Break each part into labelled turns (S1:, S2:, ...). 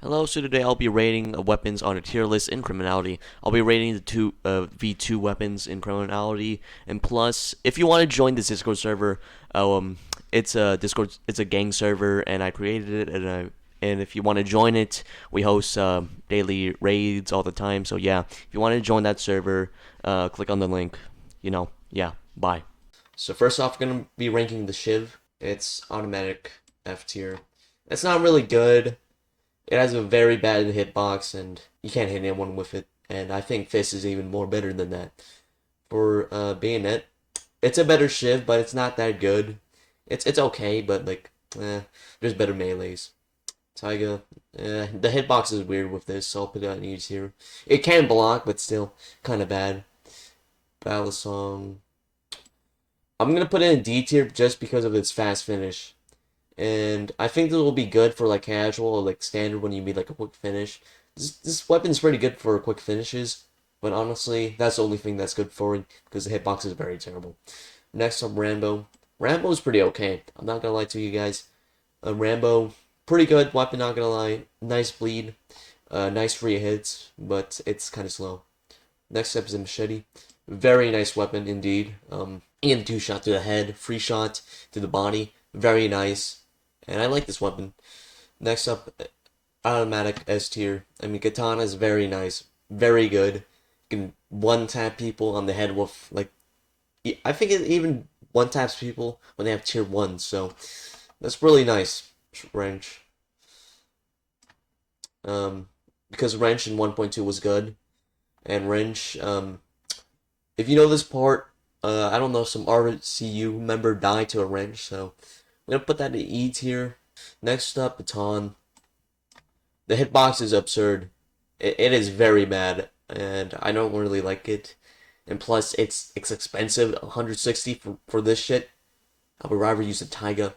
S1: Hello, so today I'll be rating weapons on a tier list in criminality. I'll be rating the V2 weapons in criminality, and plus, if you want to join this Discord server, it's a gang server, and I created it, and if you want to join it, we host daily raids all the time. So yeah, if you want to join that server, click on the link. Yeah, bye. So first off, I'm gonna be ranking the Shiv. It's automatic F tier. It's not really good. It has a very bad hitbox, and you can't hit anyone with it. And I think Fist is even more better than that. For Bayonet, it's a better Shiv, but it's not that good. It's okay, but there's better melees. Taiga, the hitbox is weird with this, so I'll put it on E tier. It can block, but still kind of bad. Battle Song, I'm gonna put it in D tier just because of its fast finish. And I think this will be good for like casual or like standard when you need like a quick finish. This weapon's pretty good for quick finishes, but honestly, that's the only thing that's good for it because the hitbox is very terrible. Next up, Rambo. Rambo's pretty okay. I'm not gonna lie to you guys. Rambo, pretty good weapon, not gonna lie. Nice bleed, nice free hits, but it's kind of slow. Next up is a machete. Very nice weapon indeed. You get a 2-shot to the head, free shot to the body. Very nice. And I like this weapon. Next up, automatic S tier. I mean, katana is very nice, very good. You can one-tap people on the head with like, I think it even one-taps people when they have tier 1. So that's really nice. Wrench. Because wrench in 1.2 was good, and wrench. If you know this part, I don't know, some RCU member died to a wrench, so I'm gonna put that in E tier. Next up, baton. The hitbox is absurd. It is very bad, and I don't really like it. And plus, it's expensive, 160 for this shit. I would rather use a Taiga.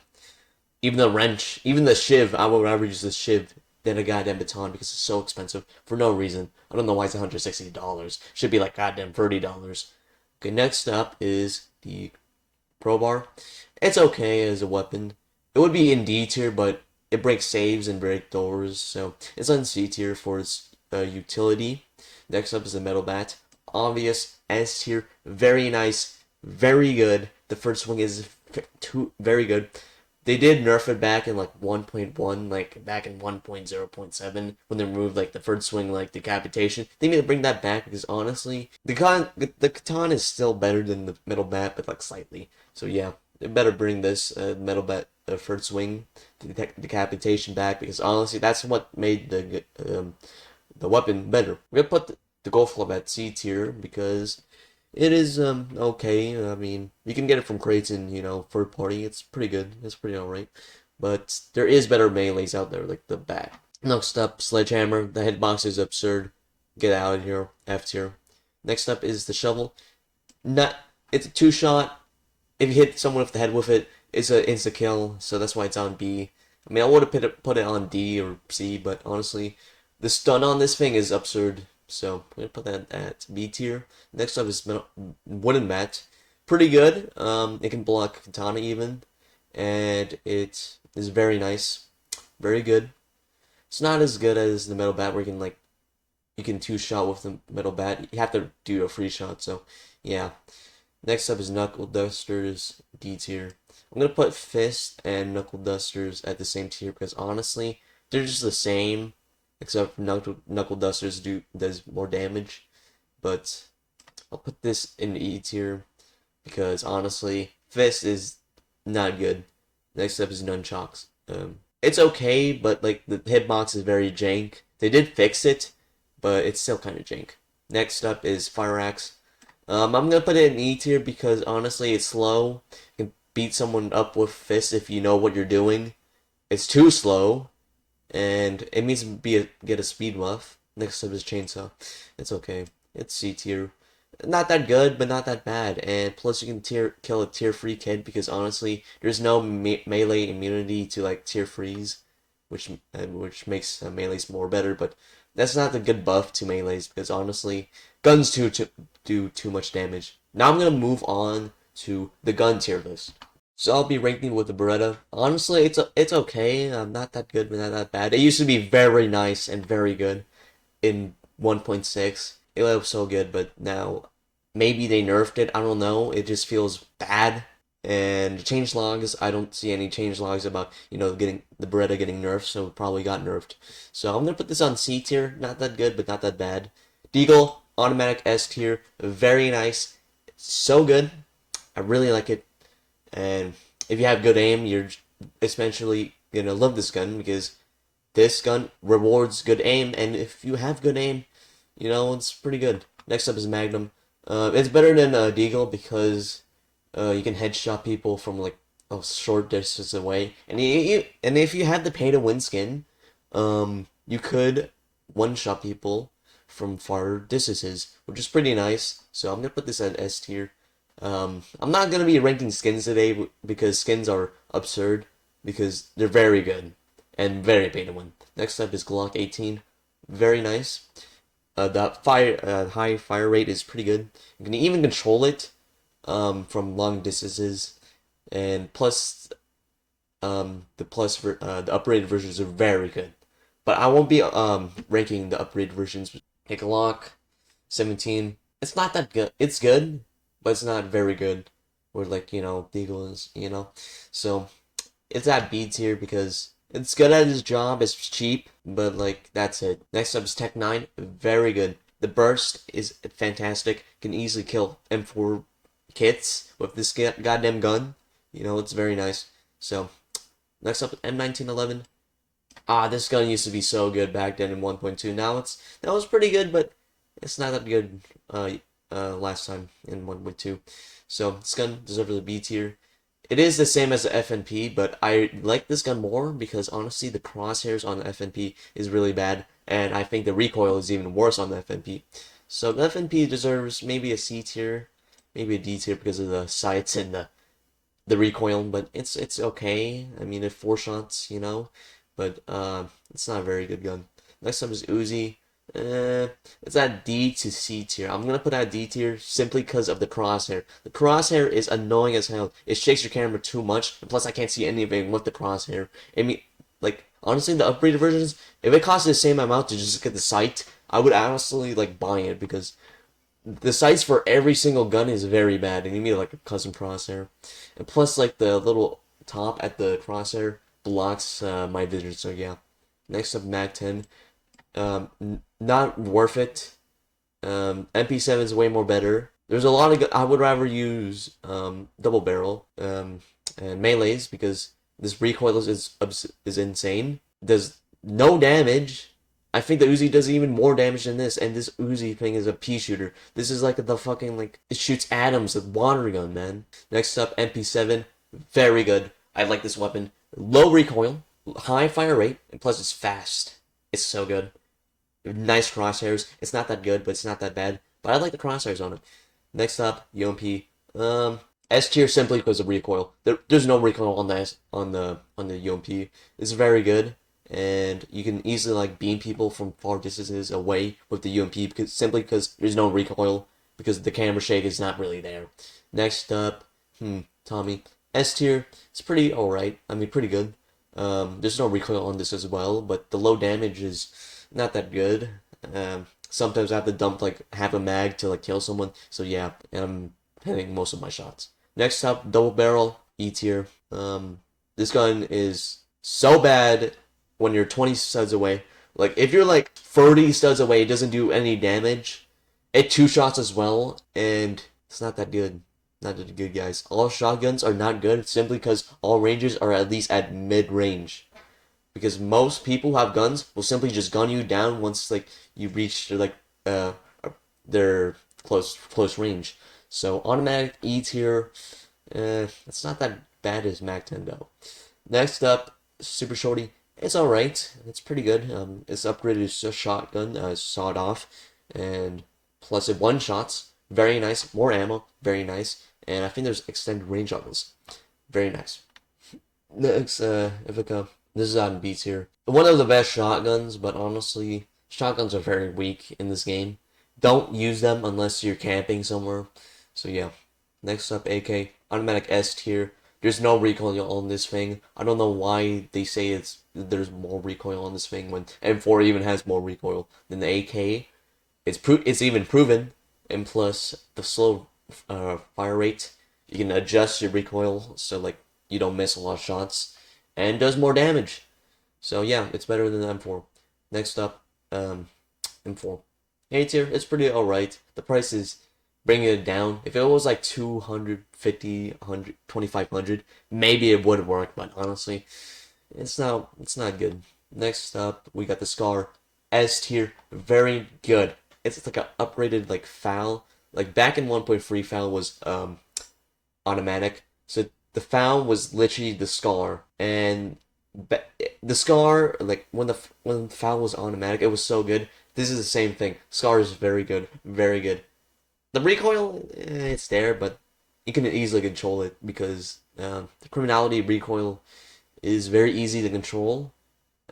S1: Even the wrench, even the Shiv, I would rather use the Shiv than a goddamn baton because it's so expensive for no reason. I don't know why it's $160. Should be like goddamn $30. Okay, next up is the crowbar. It's okay as a weapon. It would be in D tier, but it breaks saves and break doors, so it's on C tier for its utility. Next up is the metal bat. Obvious S tier, very nice, very good. The first swing is very good. They did nerf it back in like 1.1, like back in 1.0.7 when they removed like the first swing, like decapitation. They need to bring that back because honestly, the katana is still better than the metal bat, but like slightly. So yeah, they better bring this metal bat first swing decapitation back because honestly, that's what made the weapon better. We're gonna put the golf club at C tier because it is okay. I mean, you can get it from crates and third party. It's pretty good. It's pretty alright. But there is better melees out there, like the bat. Next up, sledgehammer. The hitbox is absurd. Get out of here. F tier. Next up is the shovel. It's a 2-shot. If you hit someone with the head with it, it's an insta kill. So that's why it's on B. I mean, I would have put it on D or C, but honestly, the stun on this thing is absurd. So I'm gonna put that at B tier. Next up is wooden bat. Pretty good. It can block katana even, and it is very nice, very good. It's not as good as the metal bat where you can 2-shot with the metal bat. You have to do a free shot. So yeah. Next up is knuckle dusters, D tier. I'm gonna put fist and knuckle dusters at the same tier because honestly, they're just the same. Except for knuckle dusters does more damage, but I'll put this in E tier because honestly, fist is not good. Next up is nunchucks. It's okay, but like the hitbox is very jank. They did fix it, but it's still kind of jank. Next up is fire axe. I'm gonna put it in E tier because honestly, it's slow. You can beat someone up with fist if you know what you're doing. It's too slow. And it means get a speed buff. Next up is chainsaw. It's okay. It's C tier. Not that good, but not that bad. And plus you can kill a tier 3 kid because honestly, there's no melee immunity to like tier 3s, which makes melees more better. But that's not the good buff to melees because honestly, guns do too much damage. Now I'm gonna move on to the gun tier list. So I'll be ranking with the Beretta. Honestly, it's okay. Not that good, but not that bad. It used to be very nice and very good in 1.6. It was so good, but now maybe they nerfed it. I don't know. It just feels bad. And change logs, I don't see any change logs about, getting the Beretta getting nerfed, so it probably got nerfed. So I'm gonna put this on C tier. Not that good, but not that bad. Deagle, automatic S tier. Very nice. So good. I really like it. And if you have good aim, you're especially gonna love this gun because this gun rewards good aim, and if you have good aim, it's pretty good. Next up is Magnum. It's better than Deagle because you can headshot people from like a short distance away, and and if you have the pay to win skin, you could one shot people from far distances, which is pretty nice. So I'm gonna put this at S tier. I'm not gonna be ranking skins today because skins are absurd because they're very good and very pay to win. Next up is Glock 18, very nice. The high fire rate is pretty good. You can even control it from long distances, and plus the upgraded versions are very good. But I won't be ranking the upgraded versions. Take a Glock 17. It's not that good. It's good, but it's not very good. Or like Deagle is. So it's at B tier because it's good at his job. It's cheap, but like that's it. Next up is Tech 9. Very good. The burst is fantastic. Can easily kill M4 kits with this goddamn gun. It's very nice. So next up, M1911. This gun used to be so good back then in 1.2. Now that was pretty good, but it's not that good last time in 1.2. So this gun deserves a B tier. It is the same as the FNP, but I like this gun more because honestly the crosshairs on the FNP is really bad, and I think the recoil is even worse on the FNP. So the FNP deserves maybe a C tier, maybe a D tier because of the sights and the recoil, but it's okay. I mean, it's 4 shots, but it's not a very good gun. Next up is Uzi. It's at D to C tier. I'm gonna put that D tier simply because of the crosshair. The crosshair is annoying as hell. It shakes your camera too much, and plus I can't see anything with the crosshair. I mean, like honestly, the upgraded versions, if it costs the same amount to just get the sight, I would honestly like buy it because the sights for every single gun is very bad, and you need like a custom crosshair. And plus, like the little top at the crosshair blocks my vision. So yeah. Next up, Mag 10. Not worth it. MP7 is way more better. There's a lot of I would rather use double barrel and melees because this recoil is insane. Does no damage. I think the Uzi does even more damage than this, and this Uzi thing is a pea shooter. This is like the fucking like it shoots atoms with water gun, man. Next up, MP7, very good. I like this weapon. Low recoil, high fire rate, and plus it's fast. It's so good. Nice crosshairs. It's not that good, but it's not that bad. But I like the crosshairs on it. Next up, UMP. S tier simply because of recoil. There's no recoil on the UMP. It's very good, and you can easily like beam people from far distances away with the UMP because there's no recoil because the camera shake is not really there. Next up, Tommy. S tier. It's pretty alright. I mean, pretty good. There's no recoil on this as well, but the low damage is not that good. Sometimes I have to dump like half a mag to like kill someone. So yeah, and I'm hitting most of my shots. Next up, double barrel, E tier. This gun is so bad when you're 20 studs away. Like if you're like 30 studs away, it doesn't do any damage. It 2 shots as well, and it's not that good. Not that good, guys. All shotguns are not good simply because all ranges are at least at mid range. Because most people who have guns will simply just gun you down once like you reach their close range. So automatic E tier, it's not that bad as Mac 10 though. Next up, Super Shorty. It's alright. It's pretty good. It's upgraded to a shotgun, sawed off, and plus it 1 shots. Very nice. More ammo. Very nice. And I think there's extended range on this. Very nice. Next, Ivica. This is on B tier. One of the best shotguns, but honestly, shotguns are very weak in this game. Don't use them unless you're camping somewhere. So yeah. Next up, AK. Automatic S tier. There's no recoil on this thing. I don't know why they say there's more recoil on this thing when M4 even has more recoil than the AK. It's even proven, and plus the slow fire rate. You can adjust your recoil so like you don't miss a lot of shots, and does more damage. So yeah, it's better than the M4. Next up, M4. A tier, it's pretty alright. The price is bringing it down. If it was like 250, 100, 2500, maybe it would work, but honestly, it's not good. Next up, we got the Scar S tier, very good. It's like an upgraded like FAL. Like back in 1.3, FAL was automatic. So the FAL was literally the Scar, and the Scar, like when the FAL was automatic, it was so good. This is the same thing. Scar is very good, very good. The recoil, it's there, but you can easily control it because the criminality recoil is very easy to control.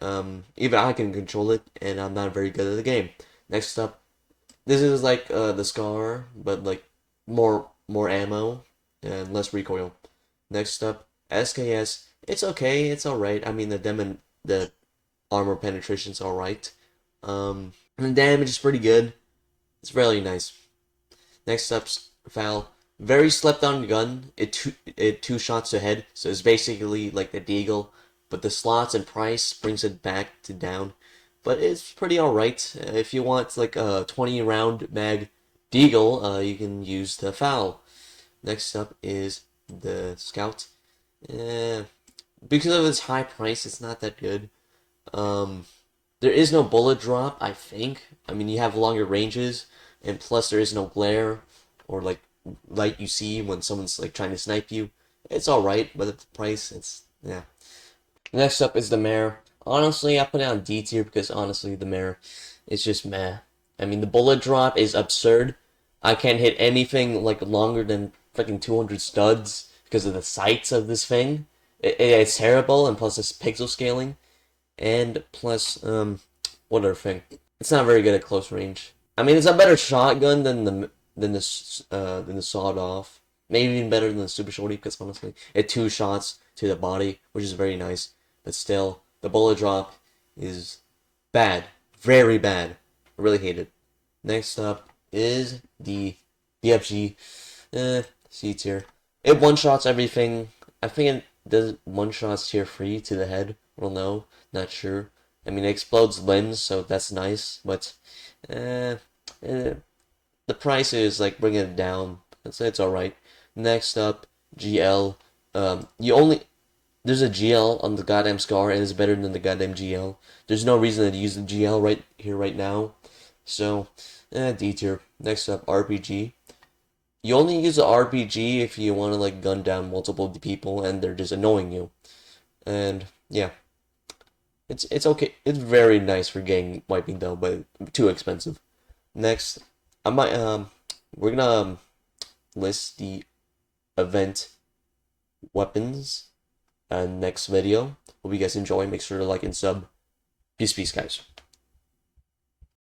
S1: Even I can control it, and I'm not very good at the game. Next up, this is like the Scar, but like more ammo and less recoil. Next up, SKS. It's okay. It's all right. I mean, the armor penetration's all right. And the damage is pretty good. It's really nice. Next up's FAL. Very slept on gun. It two shots to head, so it's basically like the Deagle, but the slots and price brings it back to down. But it's pretty alright. If you want like a 20 round mag Deagle, you can use the FAL. Next up is the Scout. Because of its high price, it's not that good. There is no bullet drop, I think. I mean, you have longer ranges, and plus there is no glare or like light you see when someone's like trying to snipe you. It's all right, but at the price, it's yeah. Next up is the Mare. Honestly, I put it on D tier because honestly, the Mare is just meh. I mean, the bullet drop is absurd. I can't hit anything like longer than freaking 200 studs because of the sights of this thing. It's terrible, and plus it's pixel scaling. And plus, what other thing? It's not very good at close range. I mean, it's a better shotgun than the sawed off. Maybe even better than the super shorty because honestly, it two shots to the body, which is very nice. But still, the bullet drop is bad, very bad. I really hate it. Next up is the BFG C tier. It one shots everything. I think it does one shots tier 3 to the head. Well, no, not sure. I mean, it explodes limbs, so that's nice, but the price is like bringing it down. It's alright. Next up, GL. There's a GL on the goddamn Scar, and it's better than the goddamn GL. There's no reason to use the GL right here, right now. So, D tier. Next up, RPG. You only use the RPG if you want to like gun down multiple people and they're just annoying you. And yeah. It's okay. It's very nice for gang wiping though, but too expensive. Next, I might we're gonna list the event weapons next video. Hope you guys enjoy. Make sure to like and sub. Peace, guys.